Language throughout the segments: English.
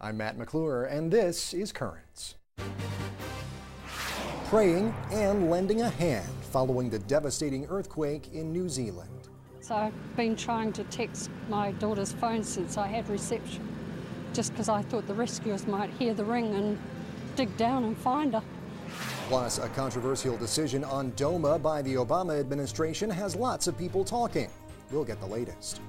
I'm Matt McClure, and this is Currents. Praying and lending a hand following the devastating earthquake in New Zealand. So I've been trying to text my daughter's phone since I had reception, just because I thought the rescuers might hear the ring and dig down and find her. Plus, a controversial decision on DOMA by the Obama administration has lots of people talking. We'll get the latest.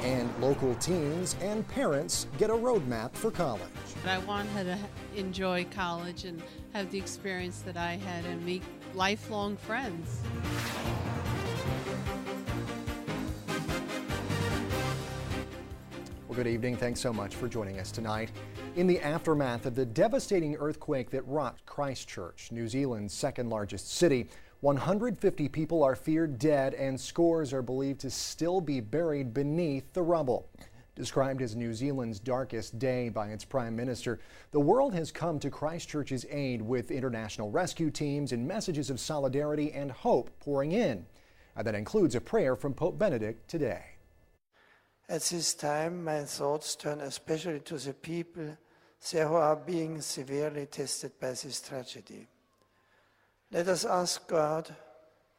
And local teens and parents get a roadmap for college. And I want her to enjoy college and have the experience that I had and meet lifelong friends. Well, good evening. Thanks so much for joining us tonight. In the aftermath of the devastating earthquake that rocked Christchurch, New Zealand's second largest city, 150 people are feared dead and scores are believed to still be buried beneath the rubble. Described as New Zealand's darkest day by its Prime Minister, the world has come to Christchurch's aid with international rescue teams and messages of solidarity and hope pouring in. That includes a prayer from Pope Benedict today. At this time, my thoughts turn especially to the people there who are being severely tested by this tragedy. Let us ask God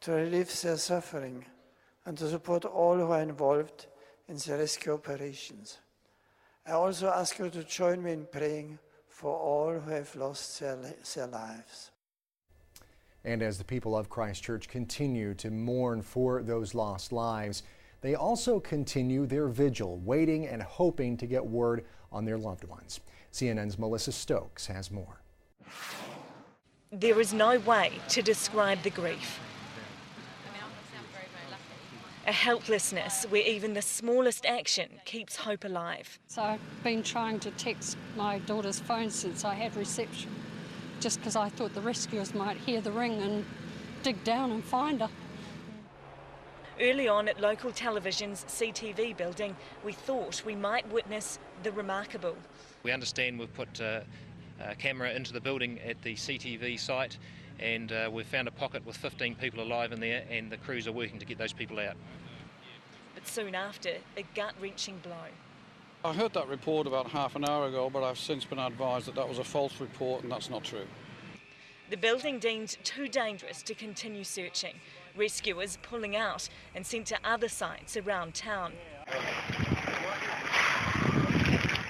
to relieve their suffering and to support all who are involved in the rescue operations. I also ask you to join me in praying for all who have lost their lives. And as the people of Christchurch continue to mourn for those lost lives, they also continue their vigil, waiting and hoping to get word on their loved ones. CNN's Melissa Stokes has more. There is no way to describe the grief. A helplessness where even the smallest action keeps hope alive. So I've been trying to text my daughter's phone since I had reception, just because I thought the rescuers might hear the ring and dig down and find her. Early on at local television's CTV building, we thought we might witness the remarkable. We understand we've put a camera into the building at the CTV site, and we've found a pocket with 15 people alive in there, and the crews are working to get those people out. But soon after, a gut-wrenching blow. I heard that report about half an hour ago, but I've since been advised that that was a false report and that's not true. The building deemed too dangerous to continue searching. Rescuers pulling out and sent to other sites around town.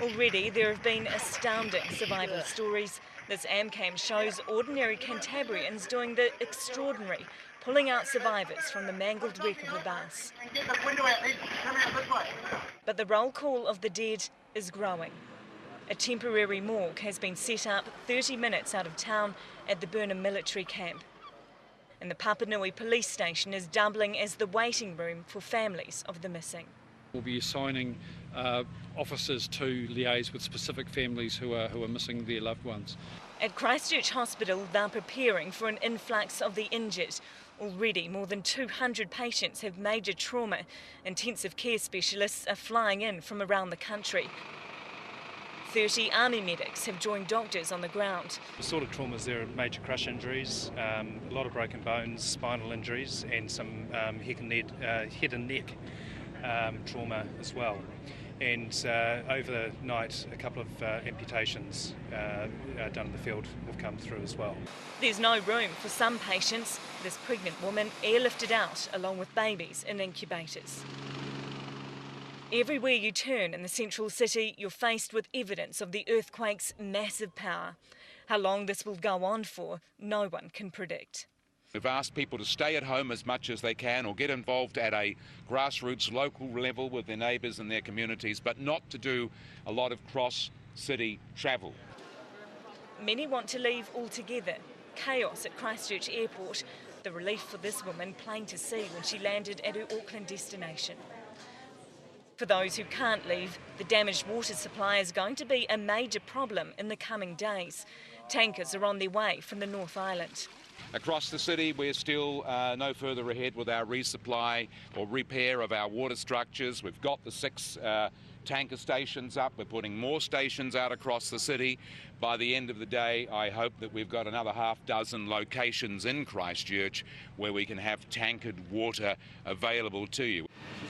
Already there have been astounding survival stories. This AmCam shows ordinary Cantabrians doing the extraordinary, pulling out survivors from the mangled wreck of a bus. But the roll call of the dead is growing. A temporary morgue has been set up 30 minutes out of town at the Burnham military camp. And the Papanui police station is doubling as the waiting room for families of the missing. We'll be assigning officers to liaise with specific families who are missing their loved ones. At Christchurch Hospital, they're preparing for an influx of the injured. Already, more than 200 patients have major trauma. Intensive care specialists are flying in from around the country. 30 army medics have joined doctors on the ground. The sort of traumas there are major crush injuries, a lot of broken bones, spinal injuries, and some head and neck trauma as well. And over the night, a couple of amputations done in the field have come through as well. There's no room for some patients. This pregnant woman airlifted out along with babies in incubators. Everywhere you turn in the central city, you're faced with evidence of the earthquake's massive power. How long this will go on for, no one can predict. We've asked people to stay at home as much as they can or get involved at a grassroots local level with their neighbours and their communities, but not to do a lot of cross-city travel. Many want to leave altogether. Chaos at Christchurch Airport. The relief for this woman plain to see when she landed at her Auckland destination. For those who can't leave, the damaged water supply is going to be a major problem in the coming days. Tankers are on their way from the North Island. Across the city, we're still no further ahead with our resupply or repair of our water structures. We've got the 6 tanker stations up. We're putting more stations out across the city. By the end of the day, I hope that we've got another half dozen locations in Christchurch where we can have tankered water available to you.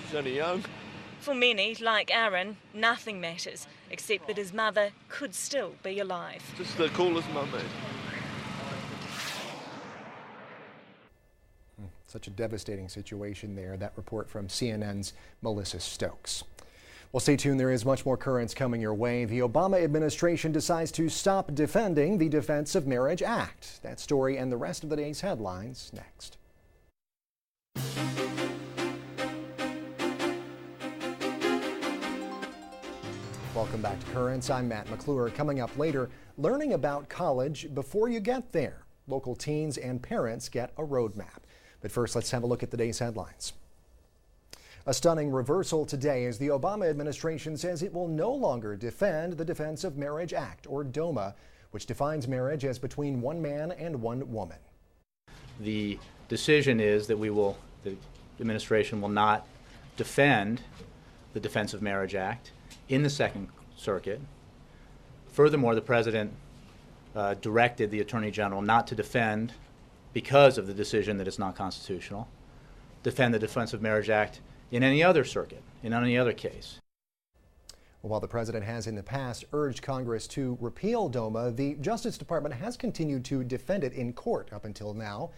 She's only young. For many, like Aaron, nothing matters except that his mother could still be alive. Just the coolest moment. Such a devastating situation there. That report from CNN's Melissa Stokes. Well, stay tuned. There is much more currents coming your way. The Obama administration decides to stop defending the Defense of Marriage Act. That story and the rest of the day's headlines next. Welcome back to Currents. I'm Matt McClure. Coming up later, learning about college before you get there. Local teens and parents get a roadmap. But first, let's have a look at the day's headlines. A stunning reversal today as the Obama administration says it will no longer defend the Defense of Marriage Act, or DOMA, which defines marriage as between one man and one woman. The decision is that the administration will not defend the Defense of Marriage Act in the Second Circuit. Furthermore, the president directed the Attorney General not to defend, because of the decision that it's not constitutional, defend the Defense of Marriage Act in any other circuit, in any other case. While the president has in the past urged Congress to repeal DOMA, the Justice Department has continued to defend it in court up until now.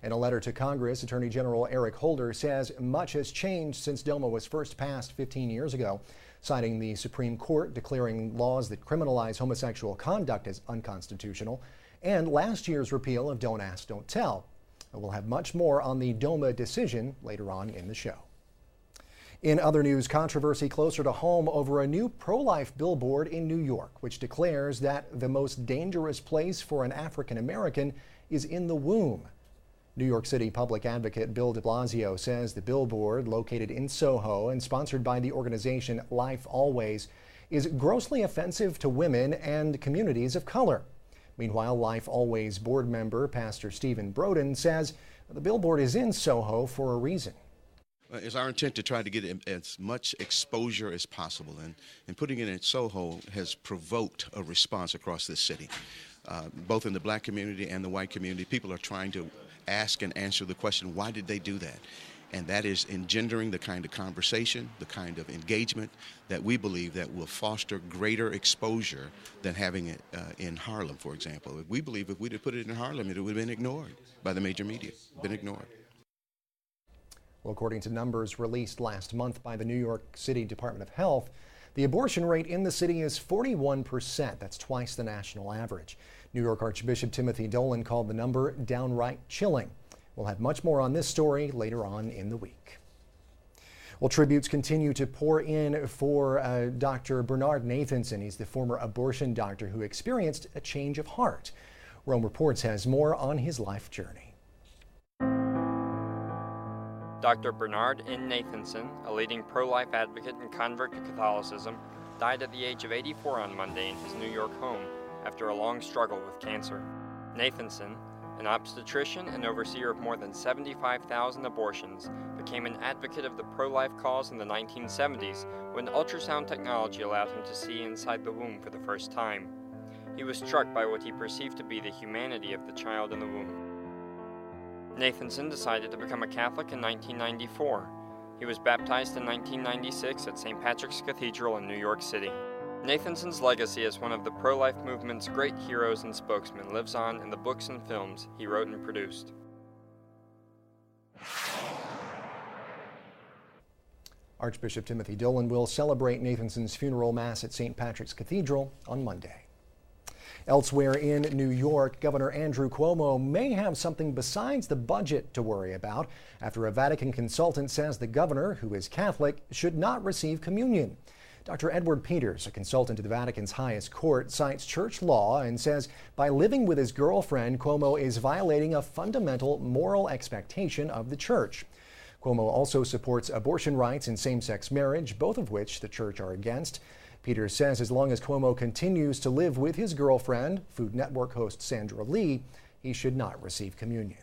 In a letter to Congress, Attorney General Eric Holder says much has changed since DOMA was first passed 15 years ago, citing the Supreme Court declaring laws that criminalize homosexual conduct as unconstitutional, and last year's repeal of Don't Ask, Don't Tell. We'll have much more on the DOMA decision later on in the show. In other news, controversy closer to home over a new pro-life billboard in New York, which declares that the most dangerous place for an African American is in the womb. New York City public advocate Bill de Blasio says the billboard, located in Soho and sponsored by the organization Life Always, is grossly offensive to women and communities of color. Meanwhile, Life Always board member Pastor Stephen Broden says the billboard is in Soho for a reason. It's our intent to try to get as much exposure as possible, and putting it in Soho has provoked a response across this city. Both in the black community and the white community, people are trying to ask and answer the question, why did they do that? And that is engendering the kind of conversation, the kind of engagement that we believe that will foster greater exposure than having it in Harlem, for example. We believe if we'd have put it in Harlem, it would have been ignored by the major media, been ignored. Well, according to numbers released last month by the New York City Department of Health, the abortion rate in the city is 41%. That's twice the national average. New York Archbishop Timothy Dolan called the number downright chilling. We'll have much more on this story later on in the week. Well, tributes continue to pour in for Dr. Bernard Nathanson. He's the former abortion doctor who experienced a change of heart. Rome Reports has more on his life journey. Dr. Bernard N. Nathanson, a leading pro-life advocate and convert to Catholicism, died at the age of 84 on Monday in his New York home after a long struggle with cancer. Nathanson, an obstetrician and overseer of more than 75,000 abortions, became an advocate of the pro-life cause in the 1970s when ultrasound technology allowed him to see inside the womb for the first time. He was struck by what he perceived to be the humanity of the child in the womb. Nathanson decided to become a Catholic in 1994. He was baptized in 1996 at St. Patrick's Cathedral in New York City. Nathanson's legacy as one of the pro-life movement's great heroes and spokesmen lives on in the books and films he wrote and produced. Archbishop Timothy Dolan will celebrate Nathanson's funeral mass at St. Patrick's Cathedral on Monday. Elsewhere in New York, Governor Andrew Cuomo may have something besides the budget to worry about after a Vatican consultant says the governor, who is Catholic, should not receive communion. Dr. Edward Peters, a consultant to the Vatican's highest court, cites church law and says by living with his girlfriend, Cuomo is violating a fundamental moral expectation of the church. Cuomo also supports abortion rights and same-sex marriage, both of which the church are against. Peters says as long as Cuomo continues to live with his girlfriend, Food Network host Sandra Lee, he should not receive communion.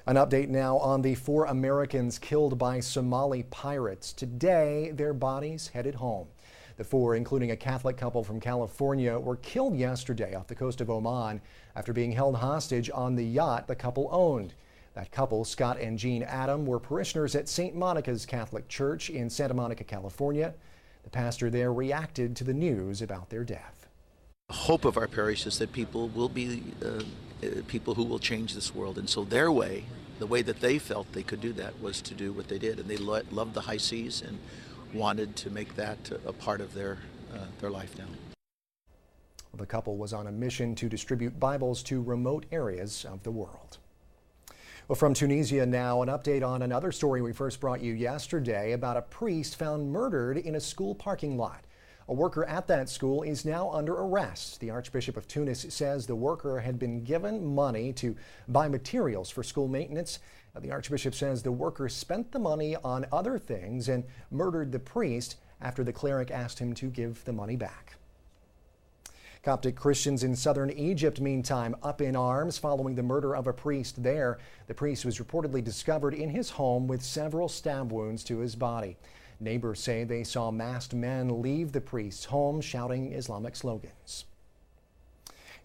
An update now on the 4 Americans killed by Somali pirates. Today, their bodies headed home. The 4, including a Catholic couple from California, were killed yesterday off the coast of Oman after being held hostage on the yacht the couple owned. That couple, Scott and Jean Adam, were parishioners at St. Monica's Catholic Church in Santa Monica, California. The pastor there reacted to the news about their death. The hope of our parish is that people will be people who will change this world. And so their way, the way that they felt they could do that, was to do what they did. And they loved the high seas and wanted to make that a part of their life now. The couple was on a mission to distribute Bibles to remote areas of the world. Well, from Tunisia now, an update on another story we first brought you yesterday about a priest found murdered in a school parking lot. A worker at that school is now under arrest. The Archbishop of Tunis says the worker had been given money to buy materials for school maintenance. The Archbishop says the worker spent the money on other things and murdered the priest after the cleric asked him to give the money back. Coptic Christians in southern Egypt, meantime, up in arms following the murder of a priest there. The priest was reportedly discovered in his home with several stab wounds to his body. Neighbors say they saw masked men leave the priest's home shouting Islamic slogans.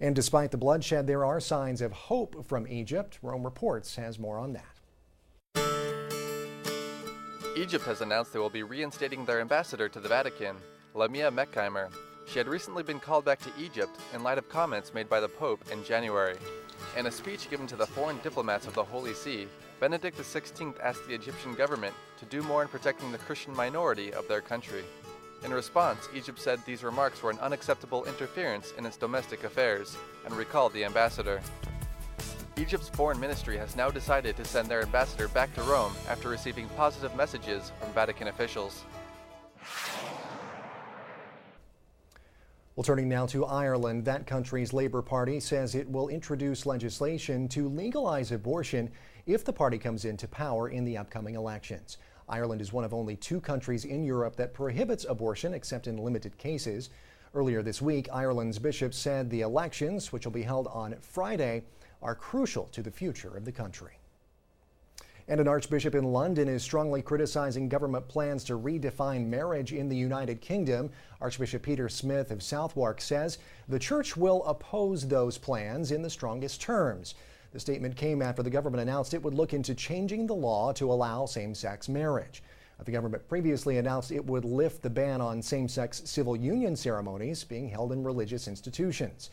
And despite the bloodshed, there are signs of hope from Egypt. Rome Reports has more on that. Egypt has announced they will be reinstating their ambassador to the Vatican, Lamia Mekheimer. She had recently been called back to Egypt in light of comments made by the Pope in January. In a speech given to the foreign diplomats of the Holy See, Benedict XVI asked the Egyptian government to do more in protecting the Christian minority of their country. In response, Egypt said these remarks were an unacceptable interference in its domestic affairs and recalled the ambassador. Egypt's foreign ministry has now decided to send their ambassador back to Rome after receiving positive messages from Vatican officials. Well, turning now to Ireland, that country's Labour Party says it will introduce legislation to legalize abortion if the party comes into power in the upcoming elections. Ireland is one of only 2 countries in Europe that prohibits abortion except in limited cases. Earlier this week, Ireland's bishop said the elections, which will be held on Friday, are crucial to the future of the country. And an archbishop in London is strongly criticizing government plans to redefine marriage in the United Kingdom. Archbishop Peter Smith of Southwark says the church will oppose those plans in the strongest terms. The statement came after the government announced it would look into changing the law to allow same-sex marriage. The government previously announced it would lift the ban on same-sex civil union ceremonies being held in religious institutions.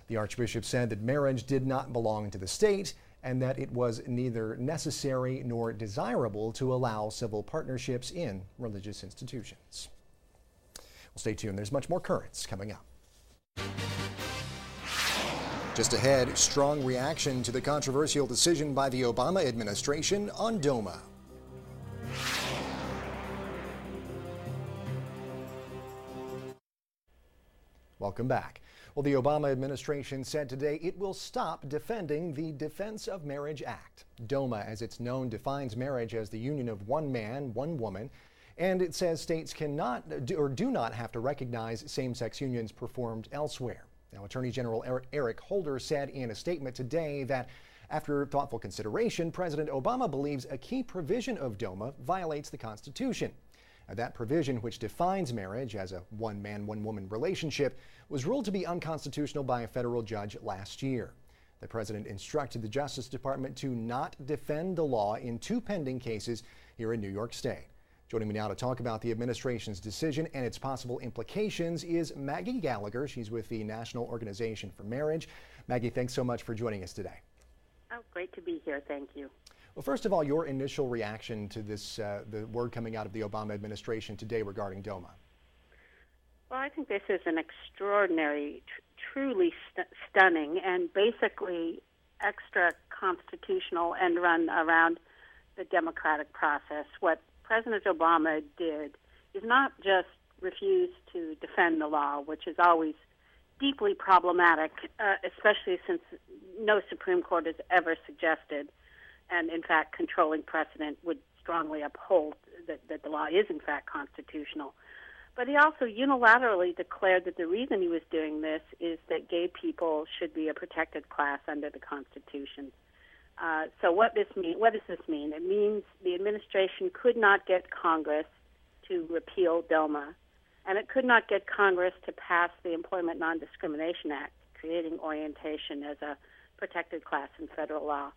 The archbishop said that marriage did not belong to the state and that it was neither necessary nor desirable to allow civil partnerships in religious institutions. Well, stay tuned. There's much more currents coming up. Just ahead, strong reaction to the controversial decision by the Obama administration on DOMA. Welcome back. Well, the Obama administration said today it will stop defending the Defense of Marriage Act. DOMA, as it's known, defines marriage as the union of one man, one woman, and it says states cannot do not have to recognize same-sex unions performed elsewhere. Now, Attorney General Eric Holder said in a statement today that after thoughtful consideration, President Obama believes a key provision of DOMA violates the Constitution. That provision, which defines marriage as a one-man, one-woman relationship, was ruled to be unconstitutional by a federal judge last year. The president instructed the Justice Department to not defend the law in 2 pending cases here in New York State. Joining me now to talk about the administration's decision and its possible implications is Maggie Gallagher. She's with the National Organization for Marriage. Maggie, thanks so much for joining us today. Oh, great to be here. Thank you. Well, first of all, your initial reaction to this, the word coming out of the Obama administration today regarding DOMA. Well, I think this is an extraordinary, truly stunning, and basically extra constitutional end run around the democratic process. What President Obama did is not just refuse to defend the law, which is always deeply problematic, especially since no Supreme Court has ever suggested, and in fact controlling precedent would strongly uphold that the law is in fact constitutional. But he also unilaterally declared that the reason he was doing this is that gay people should be a protected class under the Constitution. So what does this mean? It means the administration could not get Congress to repeal DOMA, and it could not get Congress to pass the Employment Non-Discrimination Act, creating orientation as a protected class in federal law.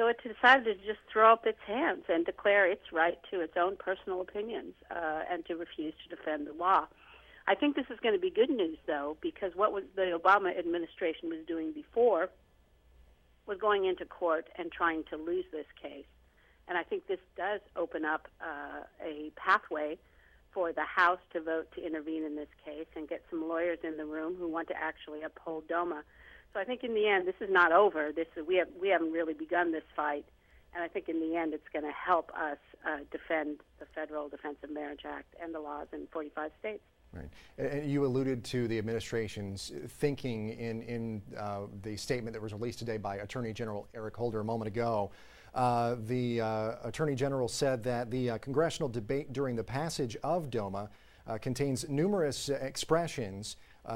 So it decided to just throw up its hands and declare its right to its own personal opinions and to refuse to defend the law. I think this is going to be good news, though, because what the Obama administration was doing before was going into court and trying to lose this case. And I think this does open up a pathway for the House to vote to intervene in this case and get some lawyers in the room who want to actually uphold DOMA. So I think in the end, this is not over. We haven't really begun this fight, and I think in the end, it's going to help us defend the Federal Defense of Marriage Act and the laws in 45 states. Right. And you alluded to the administration's thinking in the statement that was released today by Attorney General Eric Holder a moment ago. The Attorney General said that the congressional debate during the passage of DOMA contains numerous expressions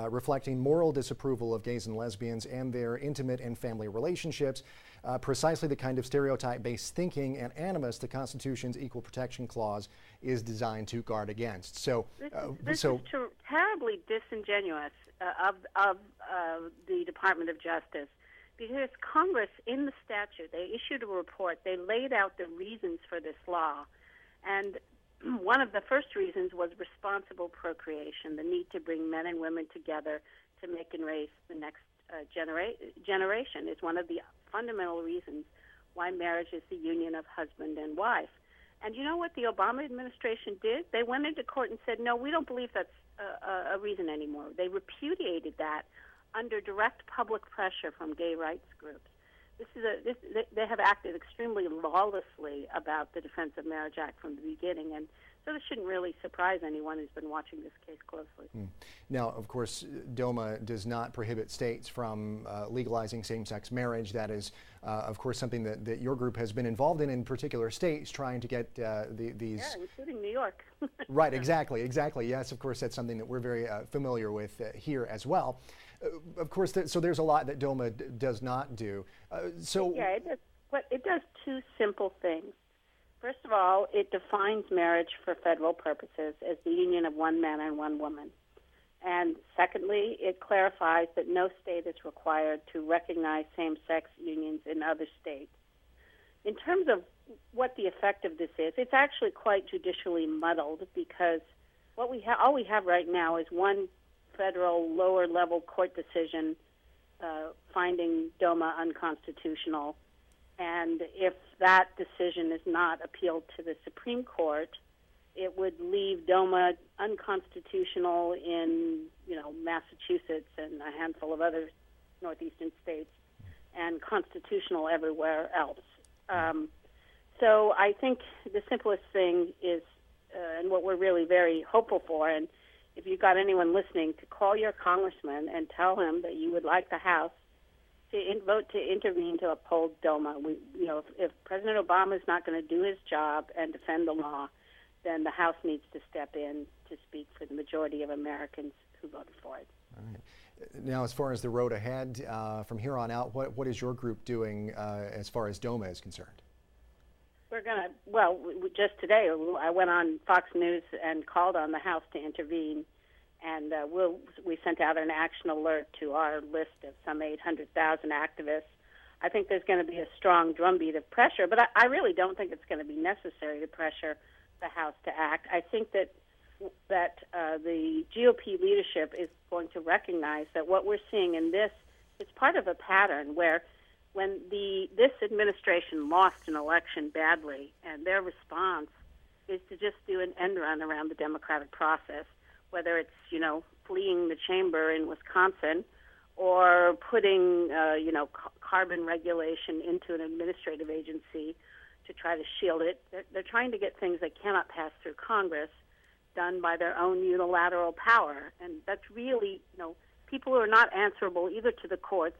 reflecting moral disapproval of gays and lesbians and their intimate and family relationships, precisely the kind of stereotype-based thinking and animus the Constitution's Equal Protection Clause is designed to guard against. So, this is terribly disingenuous of the Department of Justice, because Congress, in the statute, they issued a report. They laid out the reasons for this law, and one of the first reasons was responsible procreation, the need to bring men and women together to make and raise the next generation is one of the fundamental reasons why marriage is the union of husband and wife. And you know what the Obama administration did? They went into court and said, no, we don't believe that's a reason anymore. They repudiated that under direct public pressure from gay rights groups. They have acted extremely lawlessly about the Defense of Marriage Act from the beginning, and so this shouldn't really surprise anyone who's been watching this case closely. Now, of course, DOMA does not prohibit states from legalizing same-sex marriage. That is, of course, something that your group has been involved in particular states, trying to get these... Yeah, including New York. Right, exactly. Yes, of course, that's something that we're very familiar with here as well. Of course, so there's a lot that DOMA does not do. Yeah, it does two simple things. First of all, it defines marriage for federal purposes as the union of one man and one woman. And secondly, it clarifies that no state is required to recognize same-sex unions in other states. In terms of what the effect of this is, it's actually quite judicially muddled, because all we have right now is one federal lower-level court decision finding DOMA unconstitutional. And if that decision is not appealed to the Supreme Court, it would leave DOMA unconstitutional in, Massachusetts and a handful of other northeastern states, and constitutional everywhere else. So I think the simplest thing is, and what we're really very hopeful for, and if you've got anyone listening, to call your congressman and tell him that you would like the House to vote to intervene to uphold DOMA. If President Obama is not going to do his job and defend the law, then the House needs to step in to speak for the majority of Americans who voted for it. All right. Now, as far as the road ahead, from here on out, what is your group doing as far as DOMA is concerned? We're going to, just today, I went on Fox News and called on the House to intervene, and we sent out an action alert to our list of some 800,000 activists. I think there's going to be a strong drumbeat of pressure, but I really don't think it's going to be necessary to pressure the House to act. I think that the GOP leadership is going to recognize that what we're seeing in this is part of a pattern where when this administration lost an election badly, and their response is to just do an end run around the democratic process, whether it's, fleeing the chamber in Wisconsin or putting, carbon regulation into an administrative agency to try to shield it. They're trying to get things that cannot pass through Congress done by their own unilateral power. And that's really, people who are not answerable either to the courts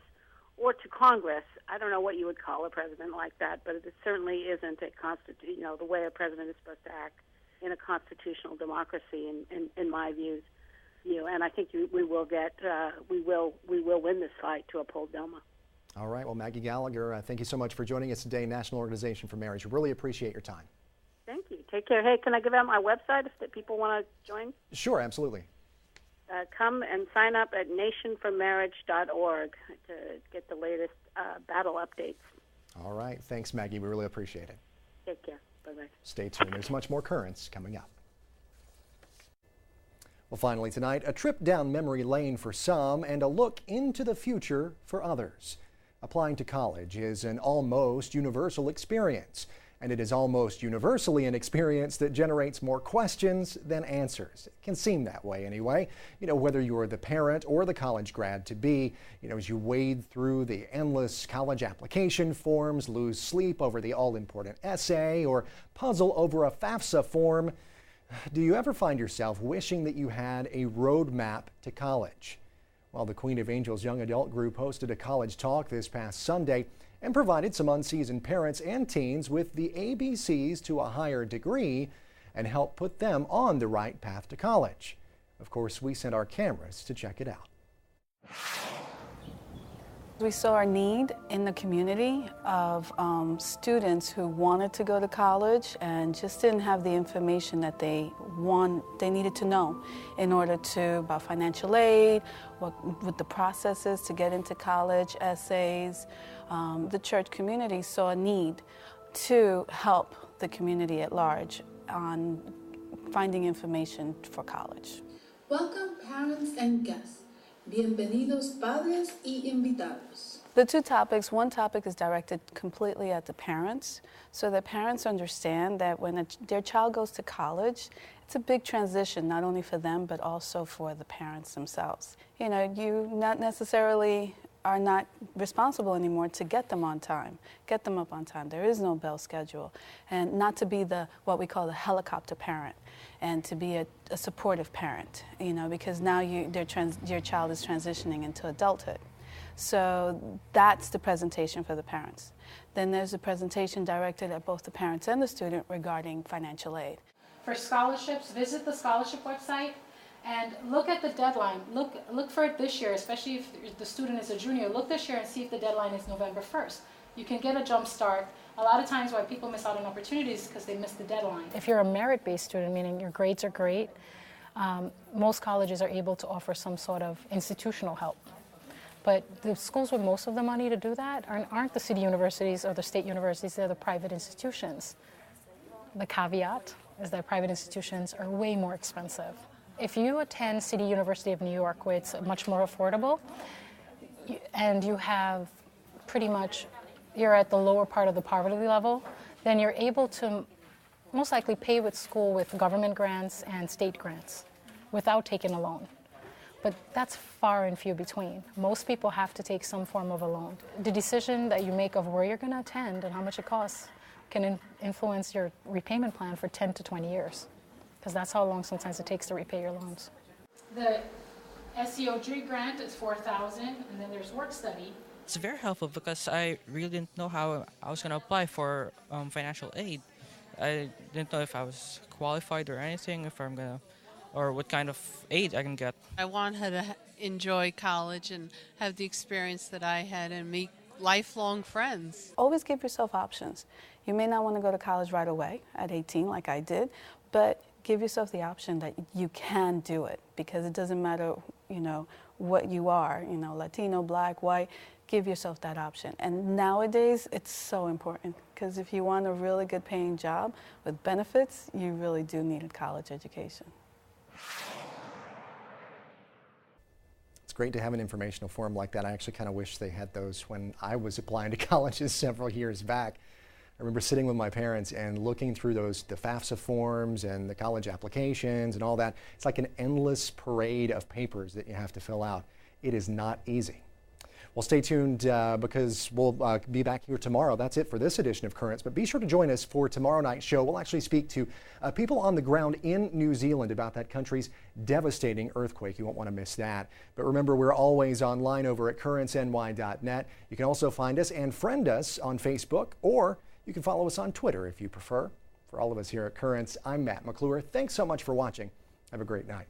or to Congress. I don't know what you would call a president like that, but it certainly isn't the way a president is supposed to act in a constitutional democracy, in my views. And I think we will win this fight to uphold DOMA. All right. Well, Maggie Gallagher, thank you so much for joining us today, National Organization for Marriage. Really appreciate your time. Thank you. Take care. Hey, can I give out my website if people want to join? Sure, absolutely. Come and sign up at nationformarriage.org to get the latest battle updates. All right. Thanks, Maggie. We really appreciate it. Take care. Bye-bye. Stay tuned. There's much more Currents coming up. Well, finally tonight, a trip down memory lane for some and a look into the future for others. Applying to college is an almost universal experience, and it is almost universally an experience that generates more questions than answers. It can seem that way anyway. Whether you're the parent or the college grad to be, as you wade through the endless college application forms, lose sleep over the all-important essay, or puzzle over a FAFSA form, do you ever find yourself wishing that you had a roadmap to college? Well, the Queen of Angels Young Adult Group hosted a college talk this past Sunday and provided some unseasoned parents and teens with the ABCs to a higher degree and helped put them on the right path to college. Of course, we sent our cameras to check it out. We saw a need in the community of students who wanted to go to college and just didn't have the information that they needed to know in order to, about financial aid, what the process is to get into college, essays. The church community saw a need to help the community at large on finding information for college. Welcome parents and guests. Bienvenidos padres y invitados. The two topics, one topic is directed completely at the parents, so that parents understand that when their child goes to college, it's a big transition, not only for them, but also for the parents themselves. You not necessarily are not responsible anymore to get them on time, get them up on time. There is no bell schedule. And not to be what we call the helicopter parent, and to be a supportive parent, because now your child is transitioning into adulthood. So that's the presentation for the parents. Then there's a presentation directed at both the parents and the student regarding financial aid. For scholarships, visit the scholarship website and look at the deadline. Look for it this year, especially if the student is a junior. Look this year and see if the deadline is November 1st. You can get a jump start. A lot of times why people miss out on opportunities because they miss the deadline. If you're a merit-based student, meaning your grades are great, most colleges are able to offer some sort of institutional help. But the schools with most of the money to do that aren't the city universities or the state universities, they're the private institutions. The caveat is that private institutions are way more expensive. If you attend City University of New York, where it's much more affordable, and you have pretty much, you're at the lower part of the poverty level, then you're able to most likely pay with school with government grants and state grants without taking a loan. But that's far and few between. Most people have to take some form of a loan. The decision that you make of where you're going to attend and how much it costs can influence your repayment plan for 10 to 20 years, because that's how long sometimes it takes to repay your loans. The SEOG grant is $4,000, and then there's work study. It's very helpful because I really didn't know how I was going to apply for financial aid. I didn't know if I was qualified or anything, or what kind of aid I can get. I want her to enjoy college and have the experience that I had and meet lifelong friends. Always give yourself options. You may not want to go to college right away at 18 like I did, but give yourself the option that you can do it, because it doesn't matter, what you are, Latino, black, white, give yourself that option. And nowadays, it's so important, because if you want a really good paying job with benefits, you really do need a college education. It's great to have an informational forum like that. I actually kind of wish they had those when I was applying to colleges several years back. I remember sitting with my parents and looking through the FAFSA forms and the college applications and all that. It's like an endless parade of papers that you have to fill out. It is not easy. Well, stay tuned because we'll be back here tomorrow. That's it for this edition of Currents, but be sure to join us for tomorrow night's show. We'll actually speak to people on the ground in New Zealand about that country's devastating earthquake. You won't want to miss that. But remember, we're always online over at currentsny.net. You can also find us and friend us on Facebook, or you can follow us on Twitter if you prefer. For all of us here at Currents, I'm Matt McClure. Thanks so much for watching. Have a great night.